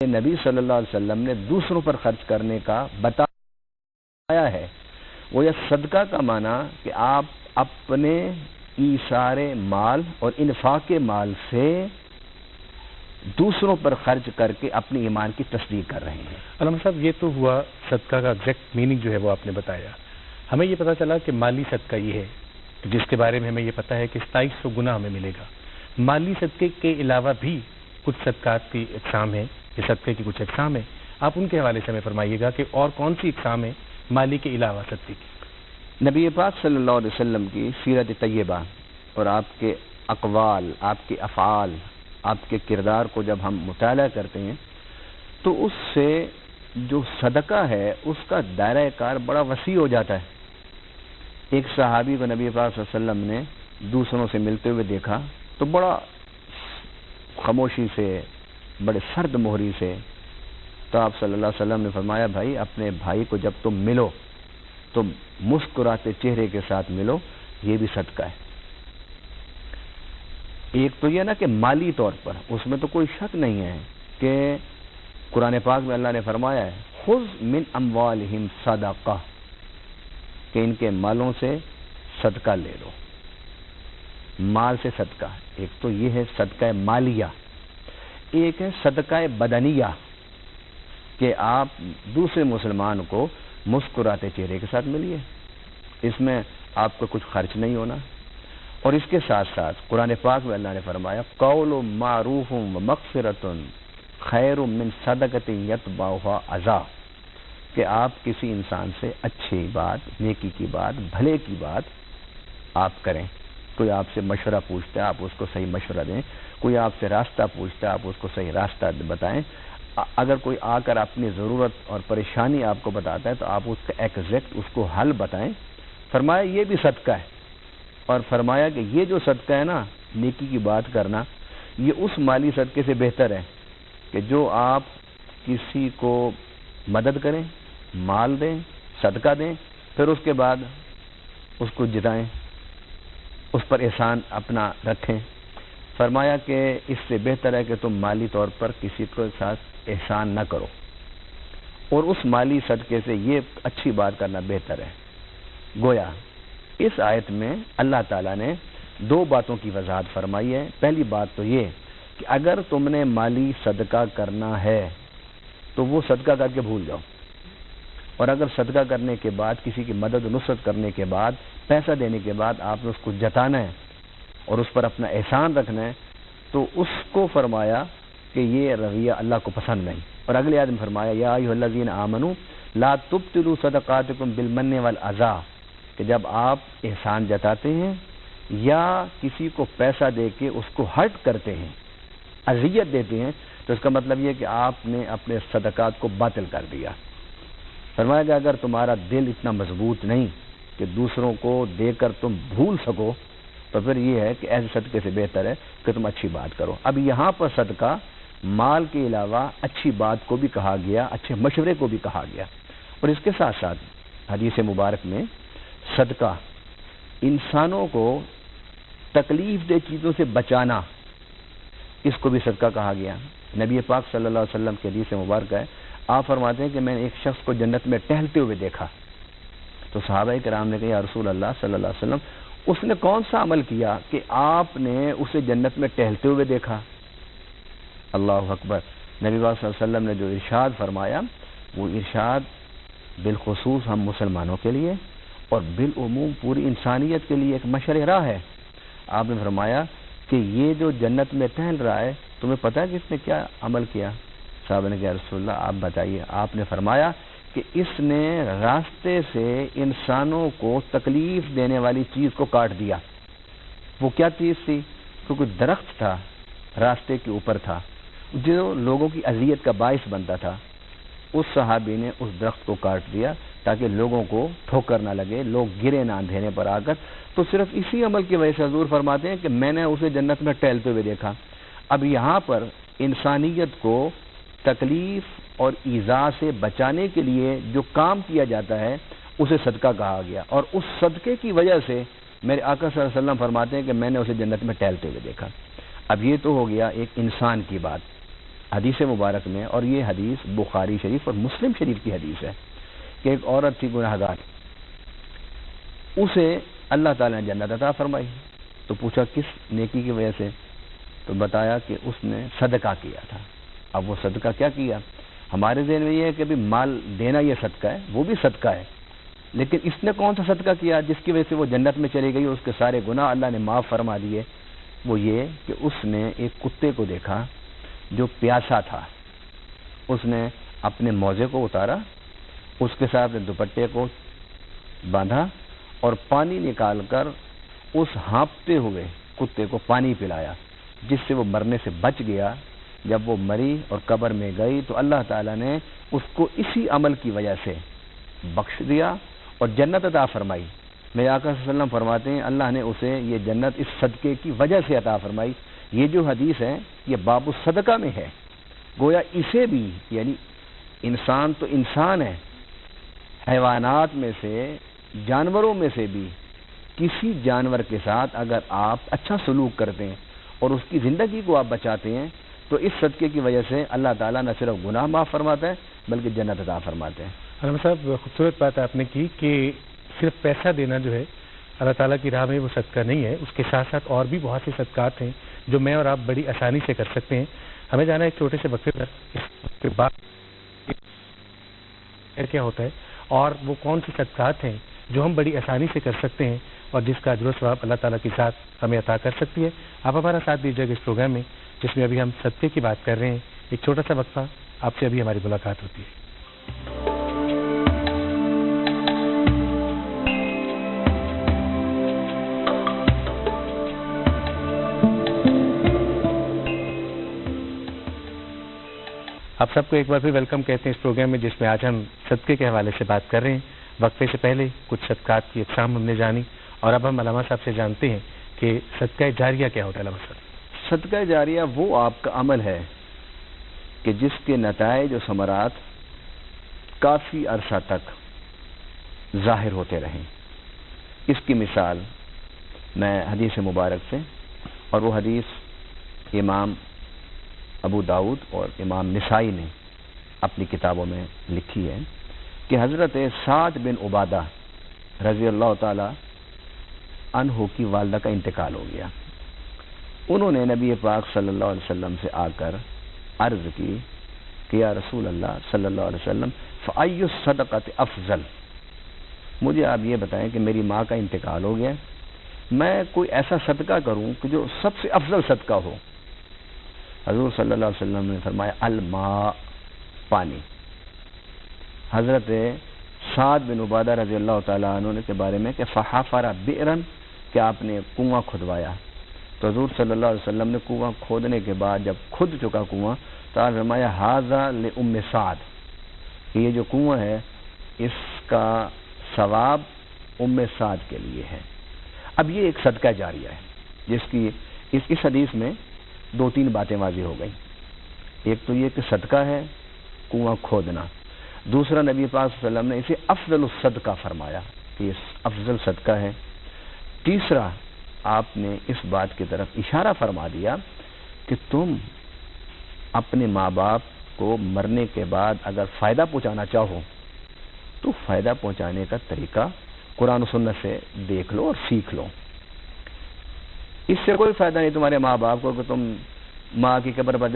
نبی صلی اللہ علیہ وسلم نے دوسروں پر خرچ کرنے کا بتایا ہے وہ یہ صدقہ کا معنی کہ آپ اپنے ایثار مال اور انفاق مال سے دوسروں پر خرچ کر کے اپنے ایمان کی تصدیق کر رہے ہیں۔ علامہ صاحب، یہ تو ہوا صدقہ کا ایگزیکٹ میننگ جو ہے وہ آپ نے بتایا۔ ہمیں یہ پتہ چلا کہ مالی صدقہ یہ ہے جس کے بارے میں ہمیں یہ پتہ ہے کہ 2700 گنا ہمیں ملے گا۔ مالی صدقے کے علاوہ بھی کچھ صدقات کی اقسام ہیں، یہ صدقے کی کچھ اقسام ہیں، آپ ان کے حوالے سے ہمیں فرمائیے گا کہ اور کون سی اقسام ہیں مالی کے علاوہ صدقے کی۔ نبی پاک صلی اللہ علیہ وسلم کی سیرت طیبہ اور آپ کے اقوال، آپ کے افعال، آپ کے کردار کو جب ہم مطالعہ کرتے ہیں تو اس سے جو صدقہ ہے اس کا دائرہ کار بڑا وسیع ہو جاتا ہے۔ ایک صحابی کو نبی پاک صلی اللہ علیہ وسلم نے دوسروں سے ملتے ہوئے دیکھا تو بڑا خاموشی سے، بڑے سرد مہری سے، تو آپ صلی اللہ علیہ وسلم نے فرمایا بھائی اپنے بھائی کو جب تم ملو تو مسکراتے چہرے کے ساتھ ملو، یہ بھی صدقہ ہے۔ ایک تو یہ نا کہ مالی طور پر اس میں تو کوئی شک نہیں ہے کہ قرآن پاک میں اللہ نے فرمایا ہے خذ من اموالہم صدقہ، کہ ان کے مالوں سے صدقہ لے لو، مال سے صدقہ۔ ایک تو یہ ہے صدقہ مالیہ، ایک ہے صدقہ بدنیہ کہ آپ دوسرے مسلمان کو مسکراتے چہرے کے ساتھ ملیے، اس میں آپ کو کچھ خرچ نہیں ہونا۔ اور اس کے ساتھ ساتھ قرآن پاک میں اللہ نے فرمایا قول معروف ومغفرۃ خیر من صدقۃ یتبعها اذی، کہ آپ کسی انسان سے اچھی بات، نیکی کی بات، بھلے کی بات آپ کریں۔ کوئی آپ سے مشورہ پوچھتا ہے آپ اس کو صحیح مشورہ دیں، کوئی آپ سے راستہ پوچھتا ہے آپ اس کو صحیح راستہ بتائیں، اگر کوئی آ کر اپنی ضرورت اور پریشانی آپ کو بتاتا ہے تو آپ اس کا ایگزیکٹ اس کو حل بتائیں۔ فرمایا یہ بھی صدقہ ہے، اور فرمایا کہ یہ جو صدقہ ہے نا، نیکی کی بات کرنا، یہ اس مالی صدقے سے بہتر ہے کہ جو آپ کسی کو مدد کریں، مال دیں، صدقہ دیں، پھر اس کے بعد اس کو جتائیں، اس پر احسان اپنا رکھیں۔ فرمایا کہ اس سے بہتر ہے کہ تم مالی طور پر کسی کے ساتھ احسان نہ کرو، اور اس مالی صدقے سے یہ اچھی بات کرنا بہتر ہے۔ گویا اس آیت میں اللہ تعالیٰ نے دو باتوں کی وضاحت فرمائی ہے۔ پہلی بات تو یہ کہ اگر تم نے مالی صدقہ کرنا ہے تو وہ صدقہ کر کے بھول جاؤ، اور اگر صدقہ کرنے کے بعد، کسی کی مدد و نصرت کرنے کے بعد، پیسہ دینے کے بعد آپ نے اس کو جتانا ہے اور اس پر اپنا احسان رکھنا ہے تو اس کو فرمایا کہ یہ رویہ اللہ کو پسند نہیں۔ اور اگلے آیت میں فرمایا یا ایھا الذین آمنوا لا تبطلوا صدقاتکم بالمن والاذی، کہ جب آپ احسان جتاتے ہیں یا کسی کو پیسہ دے کے اس کو ہرٹ کرتے ہیں، اذیت دیتے ہیں، تو اس کا مطلب یہ کہ آپ نے اپنے صدقات کو باطل کر دیا۔ فرمایا کہ اگر تمہارا دل اتنا مضبوط نہیں کہ دوسروں کو دے کر تم بھول سکو تو پھر یہ ہے کہ ایسے صدقے سے بہتر ہے کہ تم اچھی بات کرو۔ اب یہاں پر صدقہ مال کے علاوہ اچھی بات کو بھی کہا گیا، اچھے مشورے کو بھی کہا گیا، اور اس کے ساتھ ساتھ حدیث مبارک میں صدقہ انسانوں کو تکلیف دہ چیزوں سے بچانا، اس کو بھی صدقہ کہا گیا۔ نبی پاک صلی اللہ علیہ وسلم کی حدیث مبارک ہے، آپ فرماتے ہیں کہ میں نے ایک شخص کو جنت میں ٹہلتے ہوئے دیکھا، تو صحابہ کرام نے کہا یا رسول اللہ صلی اللہ علیہ وسلم اس نے کون سا عمل کیا کہ آپ نے اسے جنت میں ٹہلتے ہوئے دیکھا؟ اللہ اکبر۔ نبی پاک صلی اللہ علیہ وسلم نے جو ارشاد فرمایا وہ ارشاد بالخصوص ہم مسلمانوں کے لیے اور بالعموم پوری انسانیت کے لیے ایک مشرع راہ ہے۔ آپ نے فرمایا کہ یہ جو جنت میں ٹہل رہا ہے تمہیں پتہ ہے کہ اس نے کیا عمل کیا؟ صحابہ نے کہا رسول اللہ آپ بتائیے۔ آپ نے فرمایا کہ اس نے راستے سے انسانوں کو تکلیف دینے والی چیز کو کاٹ دیا۔ وہ کیا چیز تھی؟ کیونکہ درخت تھا، راستے کے اوپر تھا، جو لوگوں کی اذیت کا باعث بنتا تھا، اس صحابی نے اس درخت کو کاٹ دیا تاکہ لوگوں کو ٹھوکر نہ لگے، لوگ گرے نہ اندھیرے پر آ کر۔ تو صرف اسی عمل کی وجہ سے حضور فرماتے ہیں کہ میں نے اسے جنت میں ٹہلتے ہوئے دیکھا۔ اب یہاں پر انسانیت کو تکلیف اور ایذا سے بچانے کے لیے جو کام کیا جاتا ہے اسے صدقہ کہا گیا، اور اس صدقے کی وجہ سے میرے آقا صلی اللہ علیہ وسلم فرماتے ہیں کہ میں نے اسے جنت میں ٹہلتے ہوئے دیکھا۔ اب یہ تو ہو گیا ایک انسان کی بات۔ حدیث مبارک میں، اور یہ حدیث بخاری شریف اور مسلم شریف کی حدیث ہے کہ ایک عورت تھی گناہگار، اسے اللہ تعالیٰ نے جنت عطا فرمائی. تو پوچھا کس نیکی کی وجہ سے؟ تو بتایا کہ اس نے صدقہ کیا تھا. اب وہ صدقہ کیا کیا؟ ہمارے ذہن میں یہ ہے کہ بھی مال دینا یہ صدقہ ہے، وہ بھی صدقہ ہے، لیکن اس نے کون سا صدقہ کیا جس کی وجہ سے وہ جنت میں چلی گئی، اس کے سارے گناہ اللہ نے معاف فرما دیے؟ وہ یہ کہ اس نے ایک کتے کو دیکھا جو پیاسا تھا، اس نے اپنے موزے کو اتارا، اس کے ساتھ دوپٹے کو باندھا اور پانی نکال کر اس ہانپتے ہوئے کتے کو پانی پلایا، جس سے وہ مرنے سے بچ گیا. جب وہ مری اور قبر میں گئی تو اللہ تعالیٰ نے اس کو اسی عمل کی وجہ سے بخش دیا اور جنت عطا فرمائی. میرے آقا صلی اللہ علیہ وسلم فرماتے ہیں اللہ نے اسے یہ جنت اس صدقے کی وجہ سے عطا فرمائی. یہ جو حدیث ہے یہ باب الصدقہ میں ہے. گویا اسے بھی، یعنی انسان تو انسان ہے، حیوانات میں سے، جانوروں میں سے بھی کسی جانور کے ساتھ اگر آپ اچھا سلوک کرتے ہیں اور اس کی زندگی کو آپ بچاتے ہیں تو اس صدقے کی وجہ سے اللہ تعالیٰ نہ صرف گناہ معاف فرماتا ہے بلکہ جنت عطا فرماتے ہیں. علامہ صاحب، خوبصورت بات آپ نے کی کہ صرف پیسہ دینا جو ہے اللہ تعالیٰ کی راہ میں وہ صدقہ نہیں ہے، اس کے ساتھ ساتھ اور بھی بہت سے صدقات ہیں جو میں اور آپ بڑی آسانی سے کر سکتے ہیں. ہمیں جانا ایک چھوٹے سے وقفے پر، اس کے بعد کیا ہوتا ہے اور وہ کون سی صدقات ہیں جو ہم بڑی آسانی سے کر سکتے ہیں اور جس کا اجر و ثواب اللہ تعالیٰ کی ذات ہمیں عطا کر سکتی ہے. آپ ہمارا ساتھ دیجیے گا اس پروگرام میں جس میں ابھی ہم صدقے کی بات کر رہے ہیں. ایک چھوٹا سا وقفہ، آپ سے ابھی ہماری ملاقات ہوتی ہے. آپ سب کو ایک بار پھر ویلکم کہتے ہیں اس پروگرام میں جس میں آج ہم صدقے کے حوالے سے بات کر رہے ہیں. وقفے سے پہلے کچھ صدقات کی اقسام ہم نے جانی اور اب ہم علامہ صاحب سے جانتے ہیں کہ صدقہ جاریہ کیا ہوتا ہے. علامہ صاحب، صدقہ جاریہ وہ آپ کا عمل ہے کہ جس کے نتائج و ثمرات کافی عرصہ تک ظاہر ہوتے رہیں. اس کی مثال میں حدیث مبارک سے، اور وہ حدیث امام ابو داؤد اور امام نسائی نے اپنی کتابوں میں لکھی ہے کہ حضرت سعد بن عبادہ رضی اللہ تعالی عنہ کی والدہ کا انتقال ہو گیا. انہوں نے نبی پاک صلی اللہ علیہ وسلم سے آ کر عرض کی کہ یا رسول اللہ صلی اللہ علیہ وسلم فأی الصدقۃ افضل، مجھے آپ یہ بتائیں کہ میری ماں کا انتقال ہو گیا، میں کوئی ایسا صدقہ کروں کہ جو سب سے افضل صدقہ ہو. حضور صلی اللہ علیہ وسلم نے فرمایا الماء، پانی. حضرت سعد بن عبادہ رضی اللہ تعالیٰ عنہ کے بارے میں کہ فحفر بئرن، کہ آپ نے کنواں کھدوایا. تو حضور صلی اللہ علیہ وسلم نے کنواں کھودنے کے بعد جب کھد چکا کنواں تو آپ نے فرمایا ھذا لأم سعد، کہ یہ جو کنواں ہے اس کا ثواب ام سعد کے لیے ہے. اب یہ ایک صدقہ جاریہ ہے جس کی اس حدیث میں دو تین باتیں واضح ہو گئیں. ایک تو یہ کہ صدقہ ہے کنواں کھودنا، دوسرا نبی پاک صلی اللہ علیہ وسلم نے اسے افضل الصدقہ فرمایا کہ یہ افضل صدقہ ہے. تیسرا آپ نے اس بات کی طرف اشارہ فرما دیا کہ تم اپنے ماں باپ کو مرنے کے بعد اگر فائدہ پہنچانا چاہو تو فائدہ پہنچانے کا طریقہ قرآن و سنت سے دیکھ لو اور سیکھ لو. اس سے کوئی فائدہ نہیں تمہارے ماں باپ کو کہ تم ماں کی قبر پر